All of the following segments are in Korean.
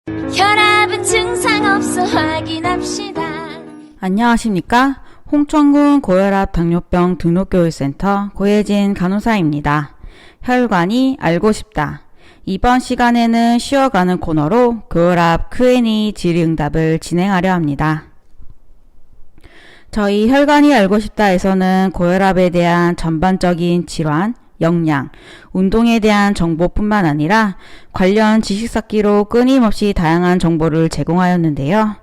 혈압은 증상 없어 확인합시다. 안녕하십니까? 홍천군 고혈압 당뇨병 등록교육센터 고혜진 간호사입니다. 혈관이 알고 싶다. 이번 시간에는 쉬어가는 코너로 고혈압 Q&A 질의응답을 진행하려 합니다. 저희 혈관이 알고 싶다에서는 고혈압에 대한 전반적인 질환, 영양, 운동에 대한 정보뿐만 아니라 관련 지식 쌓기로 끊임없이 다양한 정보를 제공하였는데요.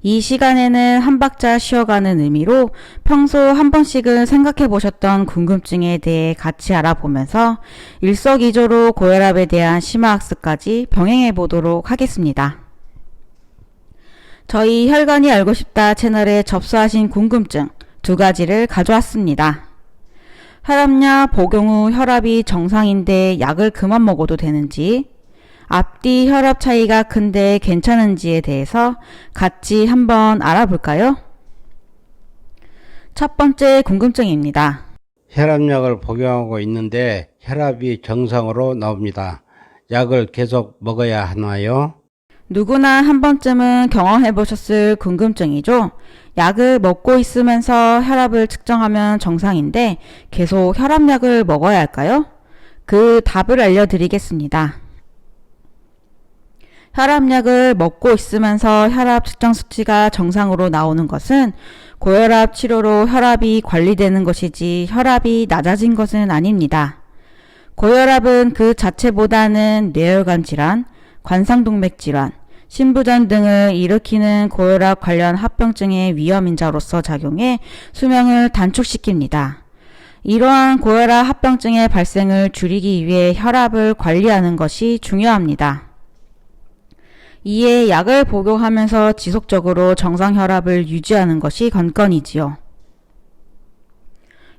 이 시간에는 한 박자 쉬어가는 의미로 평소 한 번씩은 생각해 보셨던 궁금증에 대해 같이 알아보면서 일석이조로 고혈압에 대한 심화학습까지 병행해 보도록 하겠습니다. 저희 혈관이 알고 싶다 채널에 접수하신 궁금증 2가지를 가져왔습니다. 혈압약 복용 후 혈압이 정상인데 약을 그만 먹어도 되는지, 앞뒤 혈압 차이가 큰데 괜찮은지에 대해서 같이 한번 알아볼까요? 첫 번째 궁금증입니다. 혈압약을 복용하고 있는데 혈압이 정상으로 나옵니다. 약을 계속 먹어야 하나요? 누구나 한 번쯤은 경험해 보셨을 궁금증이죠. 약을 먹고 있으면서 혈압을 측정하면 정상인데 계속 혈압약을 먹어야 할까요? 그 답을 알려드리겠습니다. 혈압약을 먹고 있으면서 혈압 측정 수치가 정상으로 나오는 것은 고혈압 치료로 혈압이 관리되는 것이지 혈압이 낮아진 것은 아닙니다. 고혈압은 그 자체보다는 뇌혈관 질환, 관상동맥 질환, 심부전 등을 일으키는 고혈압 관련 합병증의 위험인자로서 작용해 수명을 단축시킵니다. 이러한 고혈압 합병증의 발생을 줄이기 위해 혈압을 관리하는 것이 중요합니다. 이에 약을 복용하면서 지속적으로 정상 혈압을 유지하는 것이 관건이지요.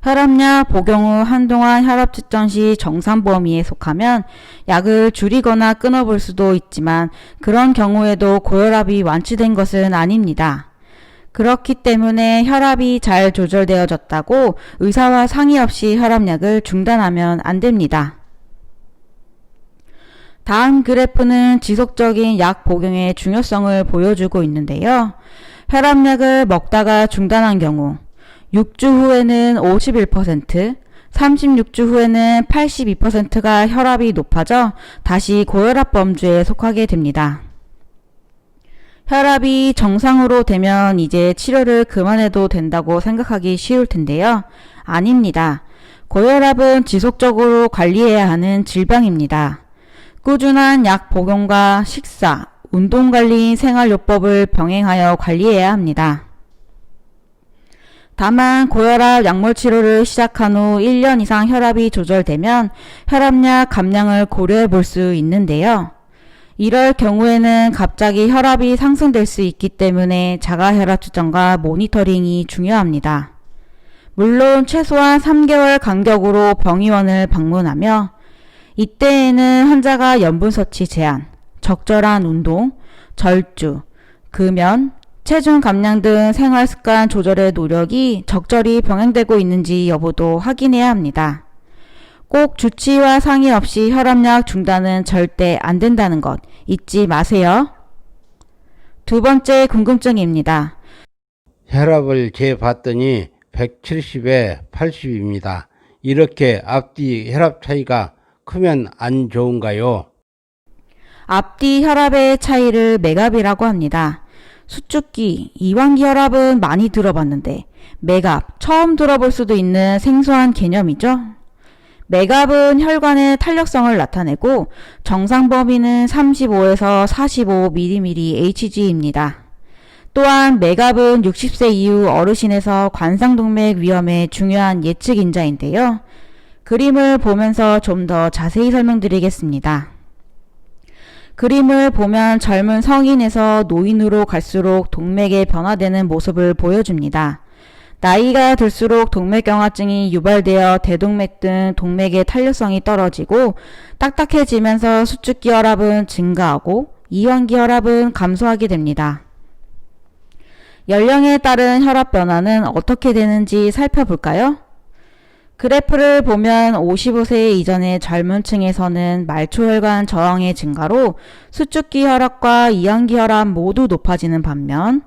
혈압약 복용 후 한동안 혈압 측정 시 정상 범위에 속하면 약을 줄이거나 끊어볼 수도 있지만 그런 경우에도 고혈압이 완치된 것은 아닙니다. 그렇기 때문에 혈압이 잘 조절되어졌다고 의사와 상의 없이 혈압약을 중단하면 안 됩니다. 다음 그래프는 지속적인 약 복용의 중요성을 보여주고 있는데요. 혈압약을 먹다가 중단한 경우 6주 후에는 51%, 36주 후에는 82%가 혈압이 높아져 다시 고혈압 범주에 속하게 됩니다. 혈압이 정상으로 되면 이제 치료를 그만해도 된다고 생각하기 쉬울 텐데요. 아닙니다. 고혈압은 지속적으로 관리해야 하는 질병입니다. 꾸준한 약 복용과 식사, 운동관리인 생활요법을 병행하여 관리해야 합니다. 다만 고혈압 약물 치료를 시작한 후 1년 이상 혈압이 조절되면 혈압약 감량을 고려해 볼 수 있는데요. 이럴 경우에는 갑자기 혈압이 상승될 수 있기 때문에 자가혈압 측정과 모니터링이 중요합니다. 물론 최소한 3개월 간격으로 병의원을 방문하며 이때에는 환자가 염분 섭취 제한, 적절한 운동, 절주, 금연, 체중 감량 등 생활습관 조절의 노력이 적절히 병행되고 있는지 여부도 확인해야 합니다. 꼭 주치의와 상의 없이 혈압약 중단은 절대 안 된다는 것 잊지 마세요. 두 번째 궁금증입니다. 혈압을 재봤더니 170에 80입니다. 이렇게 앞뒤 혈압 차이가 크면 안 좋은가요? 앞뒤 혈압의 차이를 맥압이라고 합니다. 수축기, 이완기 혈압은 많이 들어봤는데 맥압, 처음 들어볼 수도 있는 생소한 개념이죠. 맥압은 혈관의 탄력성을 나타내고 정상 범위는 35에서 45mmHg입니다. 또한 맥압은 60세 이후 어르신에서 관상동맥 위험의 중요한 예측인자인데요. 그림을 보면서 좀 더 자세히 설명드리겠습니다. 그림을 보면 젊은 성인에서 노인으로 갈수록 동맥의 변화되는 모습을 보여줍니다. 나이가 들수록 동맥경화증이 유발되어 대동맥 등 동맥의 탄력성이 떨어지고 딱딱해지면서 수축기 혈압은 증가하고 이완기 혈압은 감소하게 됩니다. 연령에 따른 혈압 변화는 어떻게 되는지 살펴볼까요? 그래프를 보면 55세 이전의 젊은 층에서는 말초혈관 저항의 증가로 수축기 혈압과 이완기 혈압 모두 높아지는 반면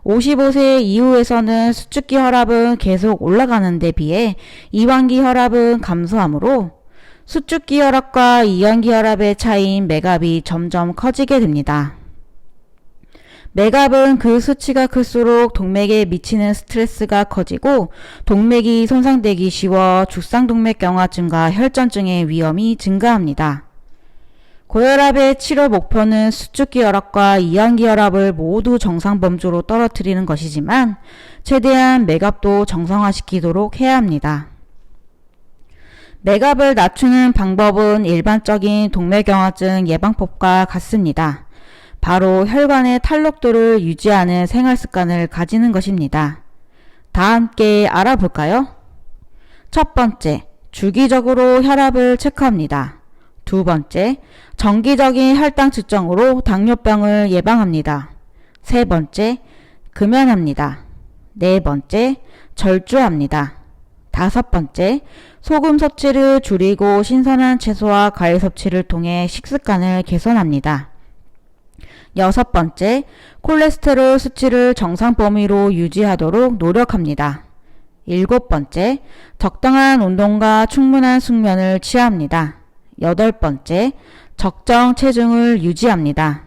55세 이후에서는 수축기 혈압은 계속 올라가는 데 비해 이완기 혈압은 감소하므로 수축기 혈압과 이완기 혈압의 차이인 맥압이 점점 커지게 됩니다. 맥압은 그 수치가 클수록 동맥에 미치는 스트레스가 커지고 동맥이 손상되기 쉬워 죽상동맥경화증과 혈전증의 위험이 증가합니다. 고혈압의 치료 목표는 수축기 혈압과 이완기 혈압을 모두 정상 범주로 떨어뜨리는 것이지만 최대한 맥압도 정상화시키도록 해야 합니다. 맥압을 낮추는 방법은 일반적인 동맥경화증 예방법과 같습니다. 바로 혈관의 탄력도를 유지하는 생활 습관을 가지는 것입니다. 다 함께 알아볼까요? 첫 번째, 주기적으로 혈압을 체크합니다. 두 번째, 정기적인 혈당 측정으로 당뇨병을 예방합니다. 세 번째, 금연합니다. 네 번째, 절주합니다. 다섯 번째, 소금 섭취를 줄이고 신선한 채소와 과일 섭취를 통해 식습관을 개선합니다. 여섯 번째, 콜레스테롤 수치를 정상 범위로 유지하도록 노력합니다. 일곱 번째, 적당한 운동과 충분한 숙면을 취합니다. 여덟 번째, 적정 체중을 유지합니다.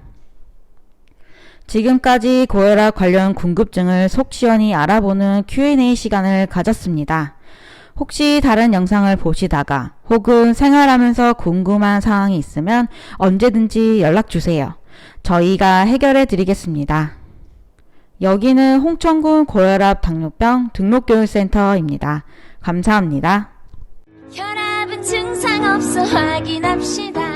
지금까지 고혈압 관련 궁금증을 속 시원히 알아보는 Q&A 시간을 가졌습니다. 혹시 다른 영상을 보시다가 혹은 생활하면서 궁금한 사항이 있으면 언제든지 연락주세요. 저희가 해결해 드리겠습니다. 여기는 홍천군 고혈압 당뇨병 등록교육센터입니다. 감사합니다. 혈압은 증상 없어 확인합시다.